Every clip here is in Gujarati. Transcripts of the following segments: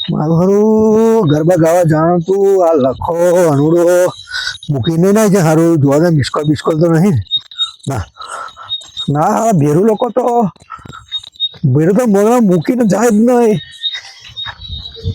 મારું હારું ગરબા ગાવા જાણ તું આ લખો અનુડો મૂકીને ના છે હારું જોવા મિસકોલ બિસ્કોલ તો નહીં ના ના હા ભેરું લોકો તો ભેરું તો મોગરા મૂકીને જાય જ નહીં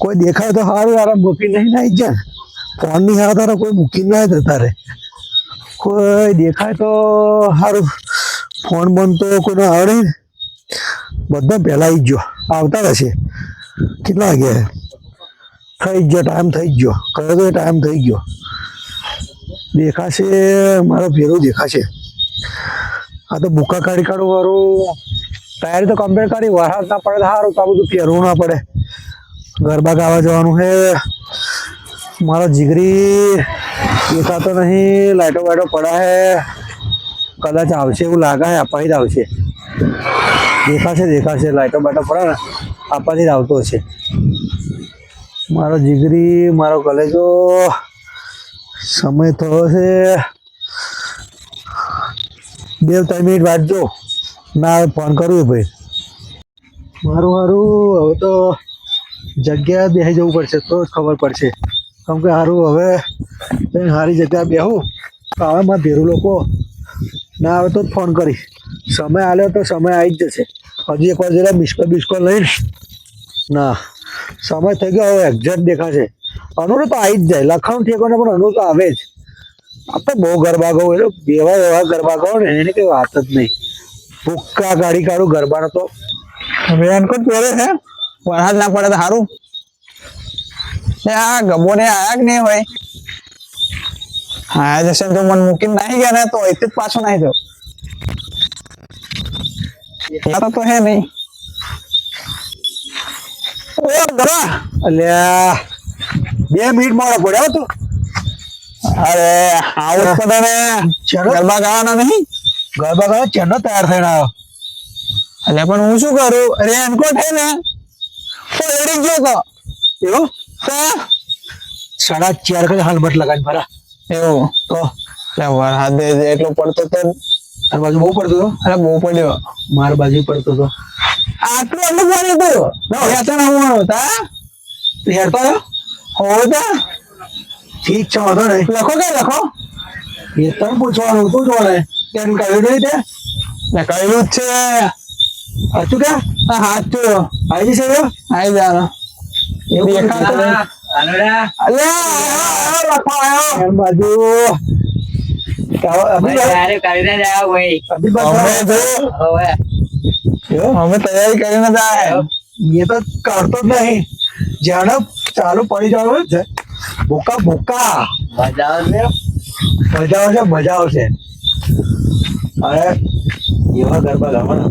કોઈ દેખાય તો સારું યાર મૂકીને નહીં ના જાય ફોન નહીં હારા તારા કોઈ મૂકીને ના જતા રે કોઈ દેખાય તો સારું ફોન બંધ તો કોઈને આવડે ને બધા પહેલા આવી ગયો આવતા હશે કેટલા વાગ્યા થઈ ગયો ટાઈમ થઈ ગયો કયો તો ટાઈમ થઈ ગયો દેખાશે મારો ભેરો દેખાશે આ તો ભૂકા કાઢી કાઢું વાળું તૈયારી તો કમ્પ્લીટ કરી વરસાદ ના પડે સારું તો આ બધું પહેરવું ના પડે ગરબા ગાવા જવાનું છે મારો જીગરી દેખાતો નહીં લાઈટો વાઈટો પડે છે કદાચ આવશે એવું લાગે છે અપાઈ જ આવશે દેખાશે લાઈટો બાઈટો પડે ને આપવાથી જ આવતો હશે મારો જીગરી મારો કલેજો સમય થયો છે 2-3 મિનિટ વાંચજો ના ફોન કરું ભાઈ મારું હવે તો જગ્યા બેસી જવું પડશે તો જ ખબર પડશે કેમ કે સારું હવે સારી જગ્યા બેહું તો હવે મારા ભેરું લોકો ના આવે તો જ ફોન કરીશ સમય આવ્યો તો સમય આવી જ જશે હજી એક વાર જરા બિસ્કો લઈને ના સમય થઈ ગયો હવે એક્ઝેક્ટ દેખાશે અનુરો તો આવી જ જાય લખાણ ઠેકોને પણ અનુ તો આવે જ આપણે બહુ ગરબા ગાઉં એટલે એવા ગરબા ગાઉં ને એની કઈ વાત જ નહીં ભૂક્કા ગાડી કાઢું ગરબાનો તો રેનકોટ પહેરે છે વરસાદ ના પડે તો સારું આ ગબો ને આયા કે નહીં હોય હા જશે તો મન મૂકીને નાહી ગયા ને તો અહીંથી જ પાછો નાહી જાવ તો હે નહીં અલ્યા 2 મિનિટ મોડો પડ્યો તું અરે આવું પડે ને ગરબા ગાવાના નહીં ગરબા ગાવા ચેનો તૈયાર થઈને આવ્યો એટલે પણ હું શું કરું રેનકોટ હે ને તો એડી ગયો તો એવું તો 4:30 કઈ હાલમટ લગાવીને ભરા એવું તો વરસાદ એટલો પડતો તો તાર બાજુ બહુ પડતો હતો અરે બહુ પડ્યો માર બાજુ પડતો હતો આટલું આટલું પાણી હતું હું હતા હેરતો આવ્યો હોવ તા ઠીક છે વાંધો નહીં લખો કે લખો એ તને પૂછવાનું હતું જોડે ત્યાં કહ્યું નહીં તે મેં કહેલું જ છે સાચું કે સાચું આવી જશે આવી જાનો એવું દેખાતો નહીં. લખો આવ્યો એમ બાજુ અમે તૈયારી કરીને જ આયા એ તો કરતો જ નહીં જાણે ચાલુ પડી જવાનું છે ભૂકા મજા આવશે અરે એવા ગરબા ગાવાના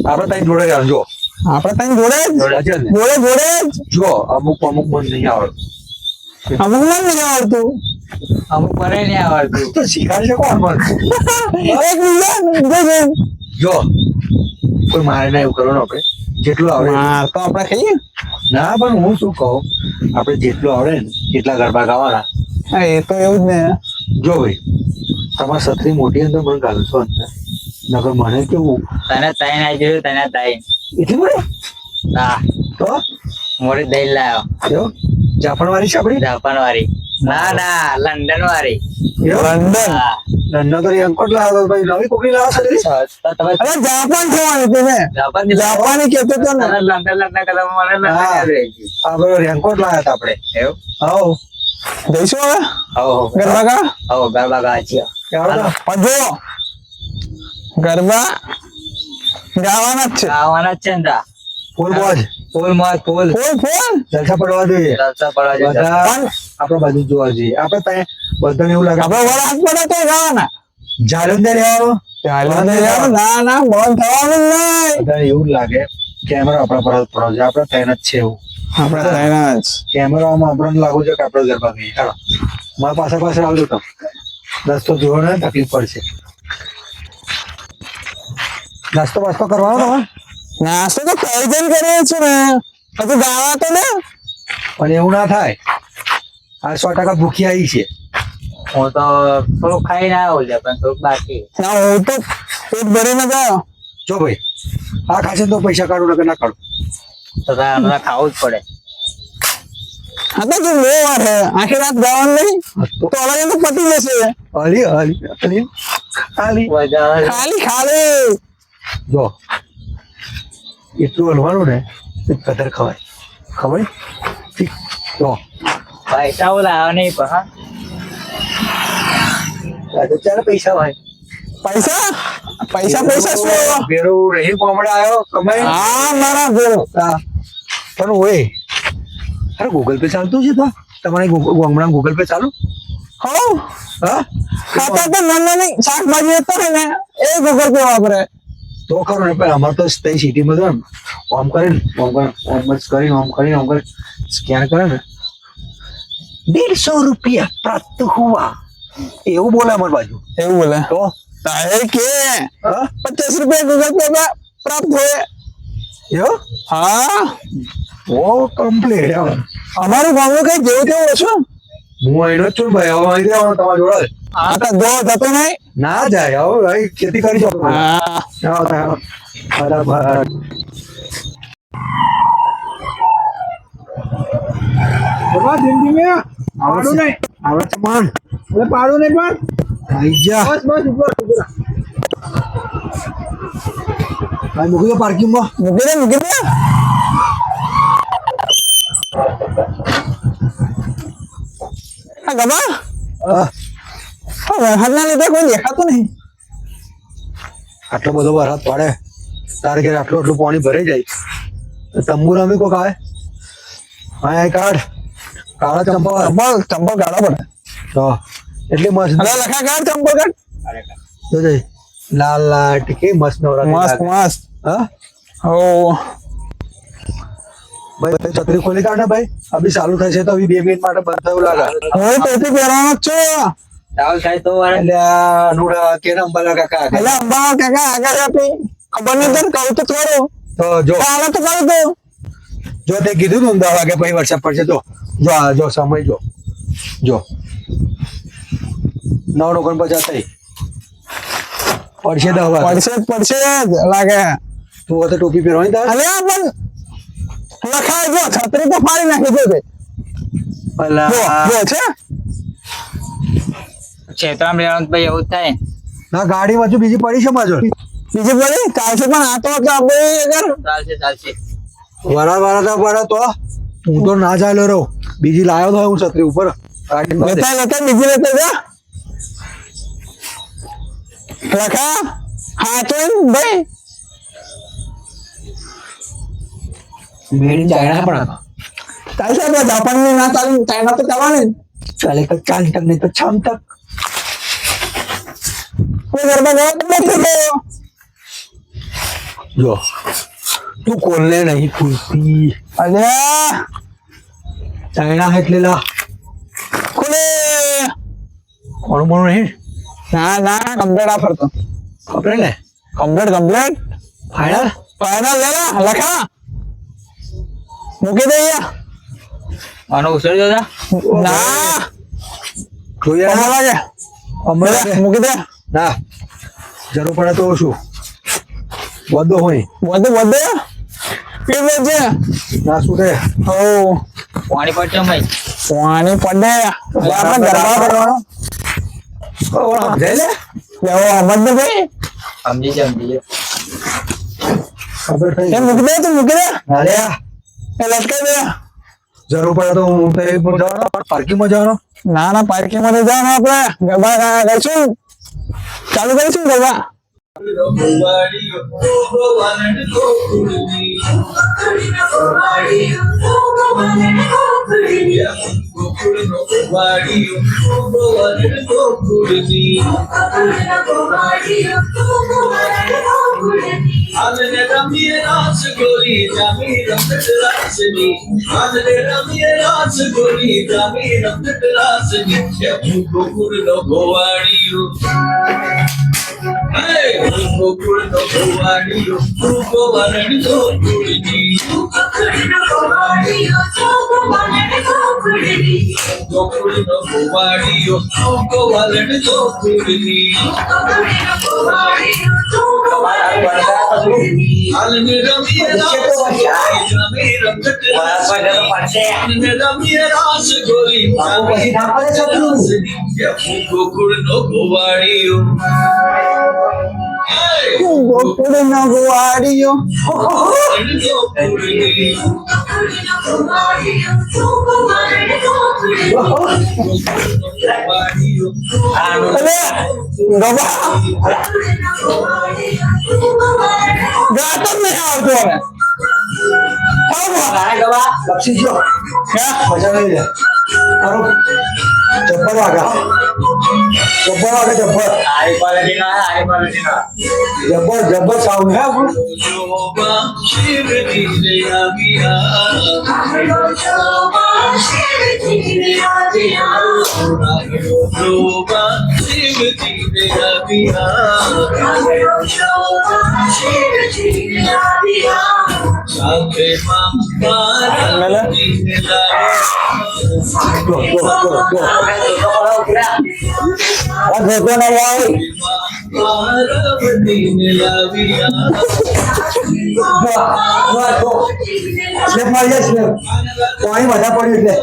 આપણે ત્યાં જોડે જાણજો આપણે તને જોડે જ જોડે જ જો અમુક મન નહીં આવડતું અમુક મને નહીં આવડતું અમુક મને નહીં આવડતું તો શીખાડશે કોણ મન એક મિનિટ જો કોઈ મારે ના એવું કરવાનું આપણે જેટલું આવડે માર તો આપણે ખાઈએ ના પણ હું શું કહું આપણે જેટલું આવડે ને એટલા ગરબા ગાવાના હા એ તો એવું જ ને જો ભાઈ તમારી છત્રી મોટી અંદર મને ગાલશો અંદર નકર મને કેવું તને તાઈ ના જોયું તને તાઈ એટલી મળે ના તો મોરી દઈ લાયો જો જાપાન વાળી છે આપડી જાપાન વાળી ના લંડન વાળી લંડન હા લંડન તો રેનકોટ લાવો ભાઈ નવી કોકરી લાવો છત્રી તો તમે અરે જાપાન થવાની તમે જાપાન જાપાની કહેતો તો ને લંડન કદમ મને લંડન હા. યાદ રહી ગયું આપણે રેનકોટ લાવ્યા હતા આપણે એવું આવો જઈશું હવે હો ગરબા ગા હો ગરબા ગા છે કેવડો પણ જો ગરબા ગાવાના જ છે ગાવાના જ છે ને ફૂલ મોજ ફૂલ મોજ ફૂલ ફૂલ ફૂલ જલસા પડવા જોઈએ જલસા પડવા જોઈએ બધા આપણા બાજુ જોવા જોઈએ આપણે ત્યાં બધાને એવું લાગે આપણે વરાત પડે તો ગાવાના જાળો ને રહેવાનો ના ના બંધ થવાનું જ નહીં બધાને એવું લાગે કેમેરો આપણા પર જ પડો છે આપણે ત્યાં જ છે એવું આપણે તૈના જ કેમેરામાં આપણને લાગુ છે કે આપણે ગરબા ગઈએ ચાલો મારા પાસે આવજો તમે રસ્તો જોવો ને તકલીફ પડશે નાસ્તો વાસ્તો કરવાનો તમે નાસ્તો તો કઈ જણ કરીએ છે ને પછી ગાવા તો ને પણ એવું ના થાય આ 100% ભૂખી આવી છે હું તો થોડું ખાઈને આવ્યો છે પણ થોડુંક બાકી ના હું તો પેટ ભરીને ગયો જો ભાઈ આ ખાશે તો પૈસા કાઢું નકર ના કાઢું તો તારે હમણાં ખાવું જ પડે હા તો તું બહુ વાર હે આખી રાત ગાવાનું નહીં તો અલગ તો પતી જશે હાલી હાલી હાલી હાલી વધારે ખાલી ખાલી જો એટલું હલવાનું ને તો કદર ખવાય ખવાય ઠીક જો પૈસા લાવવા નહીં પણ હા આ તો ચાલે પૈસા ભાઈ પૈસા પૈસા પૈસા શું બેરો રહી કોમડે આવ્યો કમાઈ હા મારા ભેરો પણ ઓય અરે ગૂગલ પે ચાલતું છે તો તમારે ગોંગણા ગૂગલ પે ચાલુ હો હા ખાતા તો નાની શાકભાજી હતો ને એ ગૂગલ પે વાપરે તો ખરું ને પણ અમારે તો તઈ સિટીમાં તો ઓમ કરીને ઓમ કરીને સ્કેન કરે ને 150 રૂપિયા પ્રાપ્ત હુઆ એવું બોલે અમારી બાજુ એવું બોલે તો તારે કે હા 50 રૂપિયા ગૂગલ પે માં પ્રાપ્ત હોય યો હા ઓ કમ્પ્લીટ અમારું ગામનું કઈ જેવું તેવું ઓછું હું અહીંનો જ છું ભાઈ હવે અહીં રહેવાનું તમારા જોડે આ તો દો જતો નહીં ના જાય હવે ભાઈ ખેતી કરી શકો હા બરાબર ધીમે ધીમે પાડું નહીં આવડે છે માન એટલે પાડું નહીં પણ આઈ જા બસ બસ ઉપર ભાઈ મૂકી દો પાર્કિંગમાં મૂકી દે આ ગમા હા વરસાદના લીધે કોઈ દેખાતું નહીં આટલો બધો વરસાદ પડે તારે ઘરે આટલું પાણી ભરાઈ જાય તો તંબુ રમી કોક આવે હા કાઢ કાળા ચંપલ ગાળો પડે તો એટલી મસ્ત અરે લખા કાઢ ચંપલ કાઢ જો જઈ લાલ લાલ ટીકી મસ્ત નવરાત્રી મસ્ત લાગે. મસ્ત હા ઓ ભાઈ છત્રી ખોલી કાઢ ને ભાઈ અભી ચાલુ થશે તો અભી 2 મિનિટ માટે બંધ થયું લાગે હવે ટોપી પહેરવાનો જ છું ચાલ થાય તો વારે એટલે આ અનુડા કે અંબાલા કાકા એટલે અંબા કાકા આગળ આપી ખબર નહીં તને કહું તો થોડું તો જો હાલો તો કહું તું જો તે કીધું તું 10 વાગે પછી વરસાદ પડશે તો જો સમય જો 9:49 થઈ પડશે 10 વાગે પડશે જ લાગે તું હવે તો ટોપી પહેરવાની તાર અલે આ પણ લખાય જો છત્રી તો ફાડી નાખી દે જો અલા જો છે ક્ષેત્રમાં રહેવાનું ભાઈ એવું જ થાય ના ગાડી માં બીજી પડી છે માજો બીજી બોલી ચાલશે પણ આ તો આપણે અગર ચાલશે વારા તો પડે તો હું તો ના ચાલ્યો રહું બીજી લાવ્યો તો હું છત્રી ઉપર ગાડી લેતા બીજી લેતા જા લખા હા તો ભાઈ મેડી ચાઇના પણ ચાલશે આપણે જાપાનની ના ચાલે ચાઇના તો ચાલવાની ચાલે તો 4 તક નહીં તો 6 તક કોઈ ગરબા ગયો તો નથી ગયો જો તું કોલને નહીં ખુલતી અલ્યા ચાઇના એટલે લા ખુલે કોણ મોણ નહીં ના કમ્પ્લેટ આ ફરતો ખબર ને કમ્પ્લેટ ફાઇનલ ફાઇનલ લે લખા મૂકી દે આનો ઉછળ જો ના જોઈએ કમા લાગે હમણાં મૂકી દે ના જરૂર પડે તો શું વધો હોય વધે પી લેજે ના શું થાય હો પાણી પડશે ભાઈ પાણી પડે એટલે આપણે ગરબા કરવાનો જઈ લે લેવો સમજ ને ભાઈ સમજી ખબર થઈ એ મૂકી દે તું મૂકી દે અરે એ લટકાઈ દે જરૂર પડે તો હું જવાનો પાર્કિંગમાં જવાનો ના પાર્કિંગ માં જવાનું આપણે ગરબા કરીશું ચાલુ કરીશું ગરબા આનંદ રમીએ રાસ ગોરી જામી રમત રાસની આનંદ રમીએ રાસ ગોરી જામી રમત રાસની હું ગોકુળનો ગોવાળિયો હે હું ગોકુળનો ગોવાળિયો તું ગોવાળણ ગોકુળની ગોકુળનો ગોવાળિયો તું ગોવાળણ ગોકુળની ગોકુળનો ગોવાળિયો તું ગોવાળણ ગોકુળની ગોકુળનો ગોવાળિયો તું ગોવાળણ હાલને રમીએ રાસ ગોરી રમે રમત હાલને રમીએ રાસ ગોરી ગોકુળનો ગોવાળિયો ગોકુળ નો ગોવાળિયો ગોકુળની ગોવાળિયો અલે ગોવા ગાતો જ નહીં આવતો હવે લક્ષી જો મજા નહીં લે તારો જબ્બર વાગા જબ્બર હાઈ ક્વોલિટીનો હે, હાઈ ક્વોલિટીનો. જબ્બર સાઉન્ડ હે આપણું જોવા શિવજી રે આવ્યા જોવા શિવજી રે આવ્યા સાથે માં મારા જીને જો આ ભેગો નહીં આવી પાર્વતીને લાવ્યા સ્લેપ મારી જાય સ્લેપ પાણી વધારે પડ્યું એટલે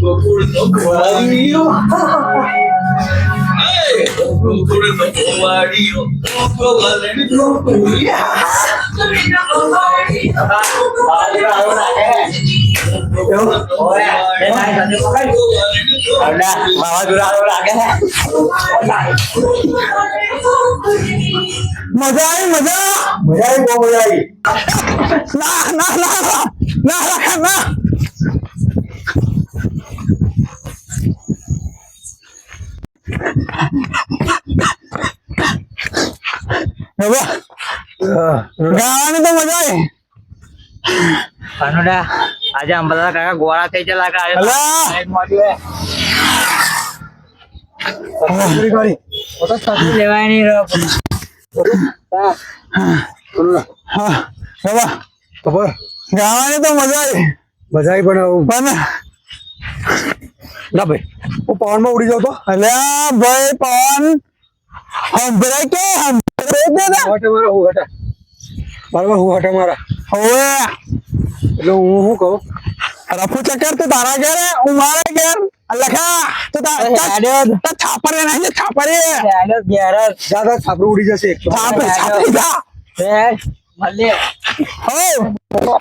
ગોકુળ નો ગોવાળિયો મજા આવી મજા બહુ મજા આવી ના ના ના ના ના ના ગાવાની તો મજા આવી કાનુડા, આજે અંબાદાસ કાકા ગોળા થઈ ચલા કા અલા! લેવાય નહીં રહ્યો. હા બાબા ખબર ગાવાની તો મજા આવી મજા આવી પણ પણ ના ભાઈ હું પવનમાં ઉડી જાઉં તો અલ્યા ભાઈ પવન હંભરાય કે હંભરાય કે ના? હટા મારા હું હટા બરાબર હું હટા મારા હવે એટલે હું શું કહું રફુ ચક્કર તો તારા ઘેર હે, હું મારા ઘેર લખા તો છાપરે નહીં છાપરે જ્યાદા છાપરું ઉડી જશે છાપરે છાપરી જા મળીએ. હો